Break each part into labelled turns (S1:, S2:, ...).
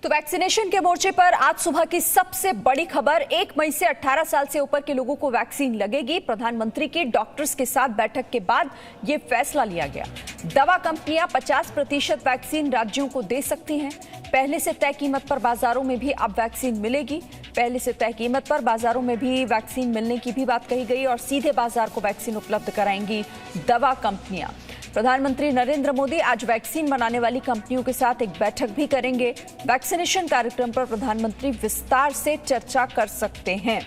S1: तो वैक्सीनेशन के मोर्चे पर आज सुबह की सबसे बड़ी खबर, 1 मई से 18 साल से ऊपर के लोगों को वैक्सीन लगेगी। प्रधानमंत्री की डॉक्टर्स के साथ बैठक के बाद यह फैसला लिया गया। दवा कंपनियां 50% वैक्सीन राज्यों को दे सकती हैं। पहले से तय कीमत पर बाजारों में भी अब वैक्सीन मिलेगी। पहले से तय कीमत पर बाजारों में भी वैक्सीन मिलने की भी बात कही गई और सीधे बाजार को वैक्सीन उपलब्ध कराएंगी दवा कंपनियां। प्रधानमंत्री नरेंद्र मोदी आज वैक्सीन बनाने वाली कंपनियों के साथ एक बैठक भी करेंगे। वैक्सीनेशन कार्यक्रम पर प्रधानमंत्री विस्तार से चर्चा कर सकते हैं।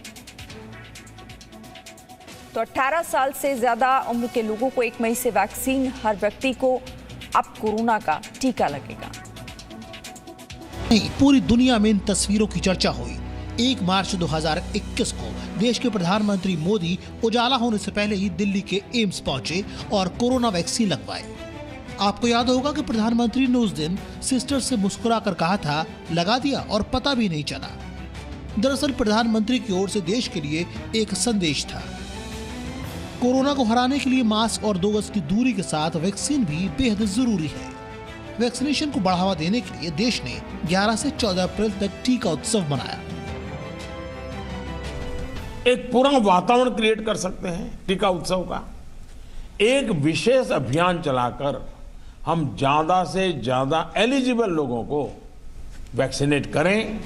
S1: तो 18 साल से ज्यादा उम्र के लोगों को 1 मई से वैक्सीन, हर व्यक्ति को अब कोरोना का टीका लगेगा।
S2: पूरी दुनिया में इन तस्वीरों की चर्चा हुई। 1 मार्च 2021 को देश के प्रधानमंत्री मोदी उजाला होने से पहले ही दिल्ली के एम्स पहुंचे और कोरोना वैक्सीन लगवाए। आपको याद होगा कि प्रधानमंत्री ने उस दिन सिस्टर से मुस्कुराकर कहा था, लगा दिया और पता भी नहीं चला। दरअसल प्रधानमंत्री की ओर से देश के लिए एक संदेश था। कोरोना को हराने के लिए मास्क और 2 गज की दूरी के साथ वैक्सीन भी बेहद जरूरी है। वैक्सीनेशन को बढ़ावा देने के लिए देश ने 11 से 14 अप्रैल तक टीका उत्सव मनाया।
S3: एक पूरा वातावरण क्रिएट कर सकते हैं टीका उत्सव का। एक विशेष अभियान चलाकर हम ज्यादा से ज्यादा एलिजिबल लोगों को वैक्सीनेट करें।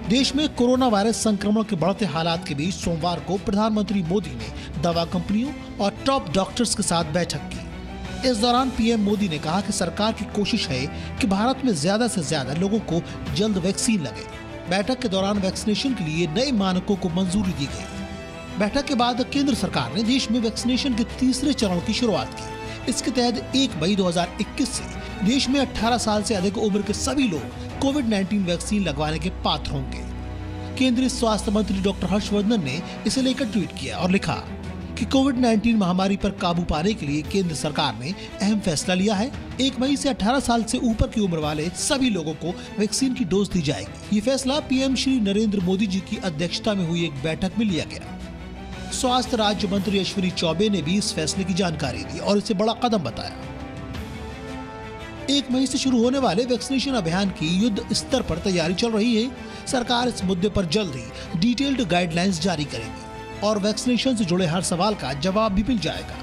S2: देश में कोरोना वायरस संक्रमण के बढ़ते हालात के बीच सोमवार को प्रधानमंत्री मोदी ने दवा कंपनियों और टॉप डॉक्टर्स के साथ बैठक की। इस दौरान पीएम मोदी ने कहा कि सरकार की कोशिश है कि भारत में ज्यादा से ज्यादा लोगों को जल्द वैक्सीन लगे। बैठक के दौरान वैक्सीनेशन के लिए नए मानकों को मंजूरी दी गई। बैठक के बाद केंद्र सरकार ने देश में वैक्सीनेशन के तीसरे चरण की शुरुआत की। इसके तहत 1 मई 2021 से देश में 18 साल से अधिक उम्र के सभी लोग कोविड-19 वैक्सीन लगवाने के पात्र होंगे। केंद्रीय स्वास्थ्य मंत्री डॉक्टर हर्षवर्धन ने इसे लेकर ट्वीट किया और लिखा कि कोविड-19 महामारी पर काबू पाने के लिए केंद्र सरकार ने अहम फैसला लिया है। 1 मई से 18 साल से ऊपर की उम्र वाले सभी लोगों को वैक्सीन की डोज दी जाएगी। ये फैसला पीएम श्री नरेंद्र मोदी जी की अध्यक्षता में हुई एक बैठक में लिया गया। स्वास्थ्य राज्य मंत्री अश्विनी चौबे ने भी इस फैसले की जानकारी दी और इसे बड़ा कदम बताया। 1 मई से शुरू होने वाले वैक्सीनेशन अभियान की युद्ध स्तर पर तैयारी चल रही है। सरकार इस मुद्दे पर जल्द ही डिटेल्ड गाइडलाइंस जारी करेगी और वैक्सीनेशन से जुड़े हर सवाल का जवाब भी मिल जाएगा।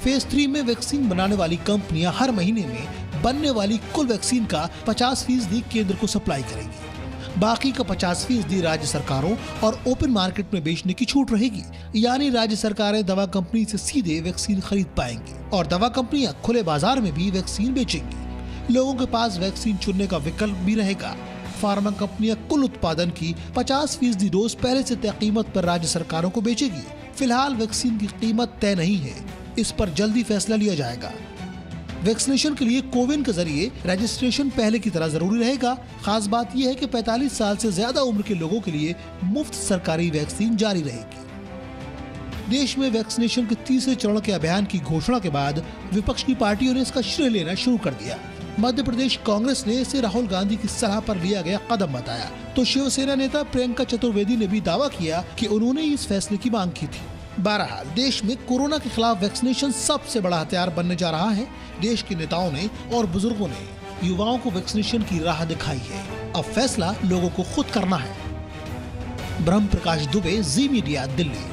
S2: फेज 3 में वैक्सीन बनाने वाली कंपनियां हर महीने में बनने वाली कुल वैक्सीन का 50% केंद्र को सप्लाई करेंगी। बाकी का 50% राज्य सरकारों और ओपन मार्केट में बेचने की छूट रहेगी। यानी राज्य सरकारें दवा कंपनी से सीधे वैक्सीन खरीद पाएंगी और दवा कंपनियां खुले बाजार में भी वैक्सीन बेचेंगी। लोगों के पास वैक्सीन चुनने का विकल्प भी रहेगा। फार्मा कंपनियां कुल उत्पादन की 50% डोज पहले से तय कीमत पर राज्य सरकारों को बेचेगी। फिलहाल वैक्सीन की कीमत तय नहीं है, इस पर जल्दी फैसला लिया जाएगा। वैक्सीनेशन के लिए कोविन के जरिए रजिस्ट्रेशन पहले की तरह जरूरी रहेगा। खास बात यह है कि 45 साल से ज्यादा उम्र के लोगों के लिए मुफ्त सरकारी वैक्सीन जारी रहेगी। देश में वैक्सीनेशन के तीसरे चरण के अभियान की घोषणा के बाद विपक्ष की पार्टियों ने इसका श्रेय लेना शुरू कर दिया। मध्य प्रदेश कांग्रेस ने इसे राहुल गांधी की सलाह पर लिया गया कदम बताया, तो शिवसेना नेता प्रियंका चतुर्वेदी ने भी दावा किया कि उन्होंने इस फैसले की मांग की थी। बहरहाल देश में कोरोना के खिलाफ वैक्सीनेशन सबसे बड़ा हथियार बनने जा रहा है। देश के नेताओं ने और बुजुर्गों ने युवाओं को वैक्सीनेशन की राह दिखाई है। अब फैसला लोगों को खुद करना है। ब्रह्म प्रकाश दुबे, जी मीडिया, दिल्ली।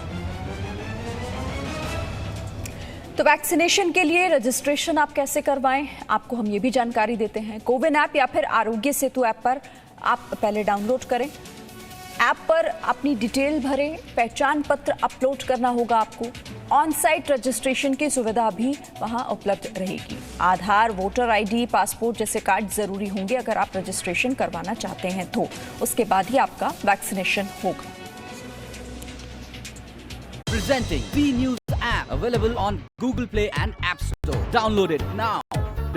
S1: तो वैक्सीनेशन के लिए रजिस्ट्रेशन आप कैसे करवाएं, आपको हम ये भी जानकारी देते हैं। कोविन ऐप या फिर आरोग्य सेतु ऐप पर आप पहले डाउनलोड करें। ऐप पर अपनी डिटेल भरें, पहचान पत्र अपलोड करना होगा आपको। ऑन साइट रजिस्ट्रेशन की सुविधा भी वहां उपलब्ध रहेगी। आधार, वोटर आईडी, पासपोर्ट जैसे कार्ड जरूरी होंगे अगर आप रजिस्ट्रेशन करवाना चाहते हैं तो। उसके बाद ही आपका वैक्सीनेशन होगा।
S4: Presenting B News app available on Google Play and App Store. Download it now.